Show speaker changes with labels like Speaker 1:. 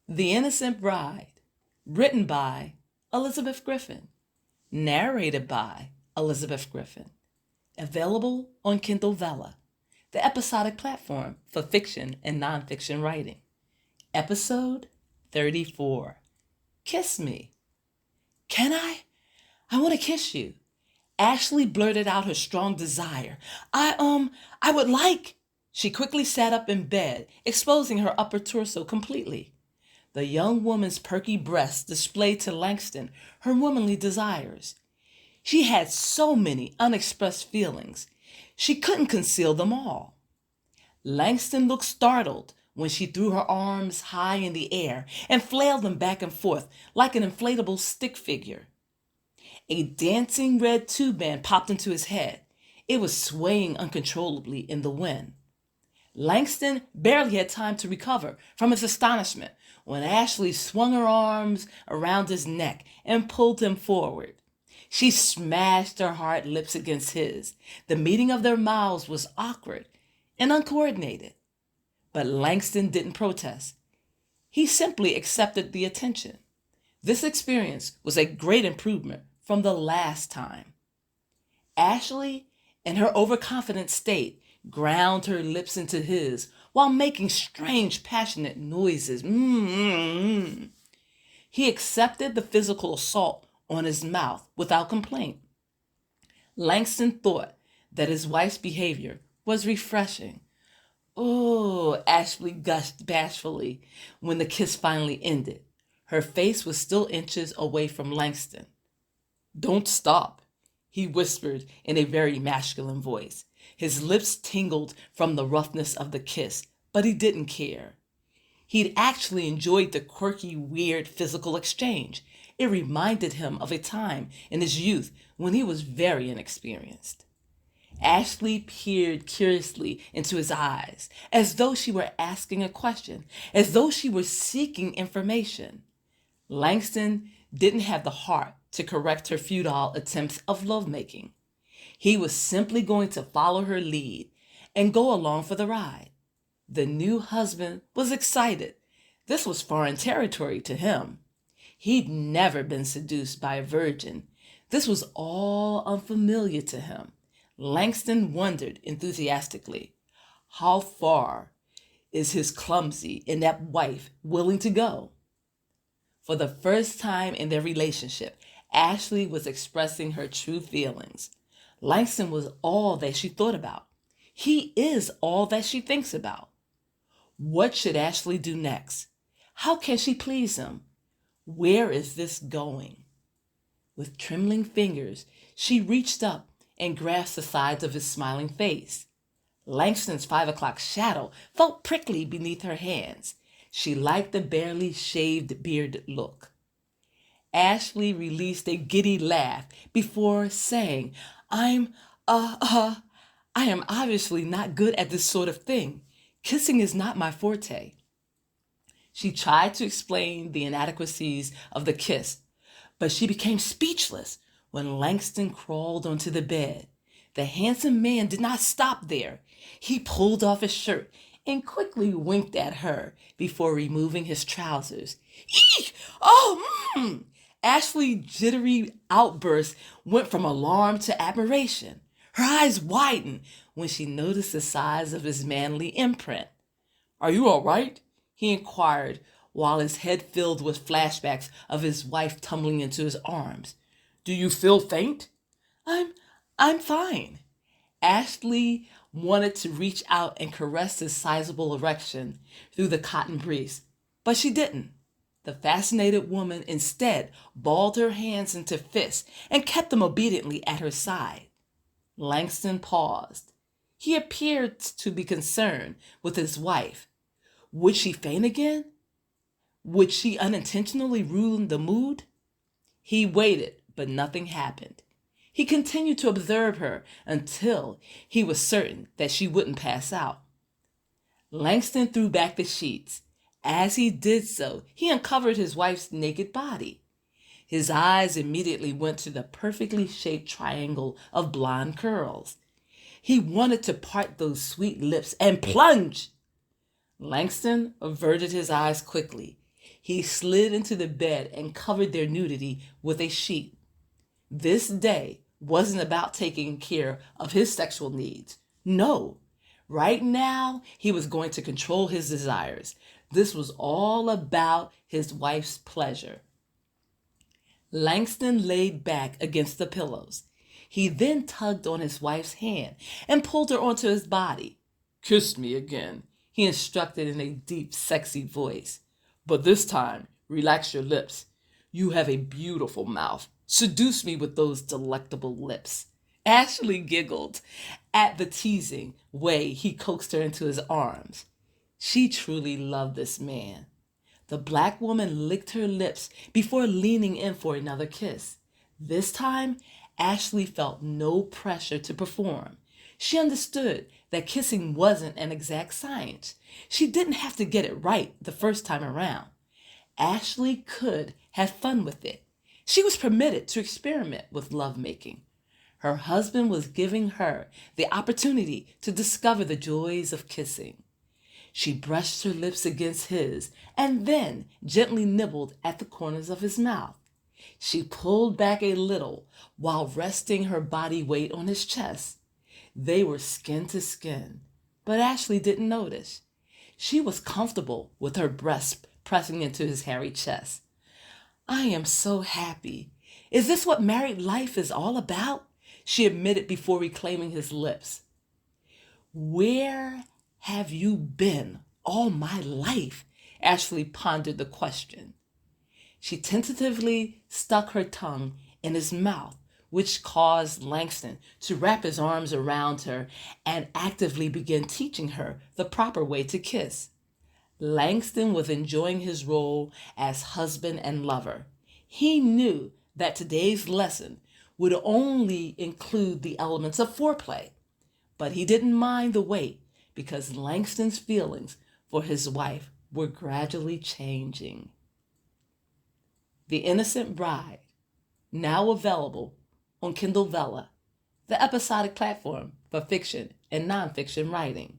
Speaker 1: The Innocent Bride, written by Elizabeth Griffin, narrated by Elizabeth Griffin, available on Kindle Vella, the episodic platform for fiction and nonfiction writing. Episode 34, Kiss Me. Can I? I want to kiss you. Ashley blurted out her strong desire. I would like. She quickly sat up in bed, exposing her upper torso completely. The young woman's perky breasts displayed to Langston her womanly desires. She had so many unexpressed feelings. She couldn't conceal them all. Langston looked startled when she threw her arms high in the air and flailed them back and forth like an inflatable stick figure. A dancing red tube band popped into his head. It was swaying uncontrollably in the wind. Langston barely had time to recover from his astonishment when Ashley swung her arms around his neck and pulled him forward. She smashed her hard lips against his. The meeting of their mouths was awkward and uncoordinated. But Langston didn't protest. He simply accepted the attention. This experience was a great improvement from the last time. Ashley, in her overconfident state, ground her lips into his while making strange, passionate noises. He accepted the physical assault on his mouth without complaint. Langston thought that his wife's behavior was refreshing. Oh, Ashley gushed bashfully when the kiss finally ended. Her face was still inches away from Langston. "Don't stop," he whispered in a very masculine voice. His lips tingled from the roughness of the kiss, but he didn't care. He'd actually enjoyed the quirky, weird physical exchange. It reminded him of a time in his youth when he was very inexperienced. Ashley peered curiously into his eyes, as though she were asking a question, as though she were seeking information. Langston didn't have the heart to correct her futile attempts of lovemaking. He was simply going to follow her lead and go along for the ride. The new husband was excited. This was foreign territory to him. He'd never been seduced by a virgin. This was all unfamiliar to him. Langston wondered enthusiastically, how far is his clumsy, inept wife willing to go? For the first time in their relationship, Ashley was expressing her true feelings. Langston was all that she thought about. He is all that she thinks about. What should Ashley do next? How can she please him? Where is this going? With trembling fingers, she reached up and grasped the sides of his smiling face. Langston's 5 o'clock shadow felt prickly beneath her hands. She liked the barely shaved beard look. Ashley released a giddy laugh before saying, I am obviously not good at this sort of thing. Kissing is not my forte." She tried to explain the inadequacies of the kiss, but she became speechless when Langston crawled onto the bed. The handsome man did not stop there. He pulled off his shirt and quickly winked at her before removing his trousers. Eek! Oh, Ashley's jittery outburst went from alarm to admiration. Her eyes widened when she noticed the size of his manly imprint. "Are you all right?" he inquired while his head filled with flashbacks of his wife tumbling into his arms. "Do you feel faint?" I'm fine." Ashley wanted to reach out and caress his sizable erection through the cotton briefs, but she didn't. The fascinated woman instead balled her hands into fists and kept them obediently at her side. Langston paused. He appeared to be concerned with his wife. Would she faint again? Would she unintentionally ruin the mood? He waited, but nothing happened. He continued to observe her until he was certain that she wouldn't pass out. Langston threw back the sheets. As he did so, he uncovered his wife's naked body. His eyes immediately went to the perfectly shaped triangle of blonde curls. He wanted to part those sweet lips and plunge. Langston averted his eyes quickly. he slid into the bed and covered their nudity with a sheet. This day wasn't about taking care of his sexual needs. No, right now he was going to control his desires. This was all about his wife's pleasure. Langston laid back against the pillows. He then tugged on his wife's hand and pulled her onto his body. "Kiss me again," he instructed in a deep, sexy voice. "But this time, relax your lips. You have a beautiful mouth. Seduce me with those delectable lips." Ashley giggled at the teasing way he coaxed her into his arms. She truly loved this man. The black woman licked her lips before leaning in for another kiss. This time, Ashley felt no pressure to perform. She understood that kissing wasn't an exact science. She didn't have to get it right the first time around. Ashley could have fun with it. She was permitted to experiment with lovemaking. Her husband was giving her the opportunity to discover the joys of kissing. She brushed her lips against his and then gently nibbled at the corners of his mouth. She pulled back a little while resting her body weight on his chest. They were skin to skin, but Ashley didn't notice. She was comfortable with her breasts pressing into his hairy chest. "I am so happy. Is this what married life is all about?" she admitted before reclaiming his lips. "Where have you been all my life?" Ashley pondered the question. She tentatively stuck her tongue in his mouth, which caused Langston to wrap his arms around her and actively begin teaching her the proper way to kiss. Langston was enjoying his role as husband and lover. He knew that today's lesson would only include the elements of foreplay, but he didn't mind the wait because Langston's feelings for his wife were gradually changing. The Innocent Bride, now available on Kindle Vella, the episodic platform for fiction and nonfiction writing.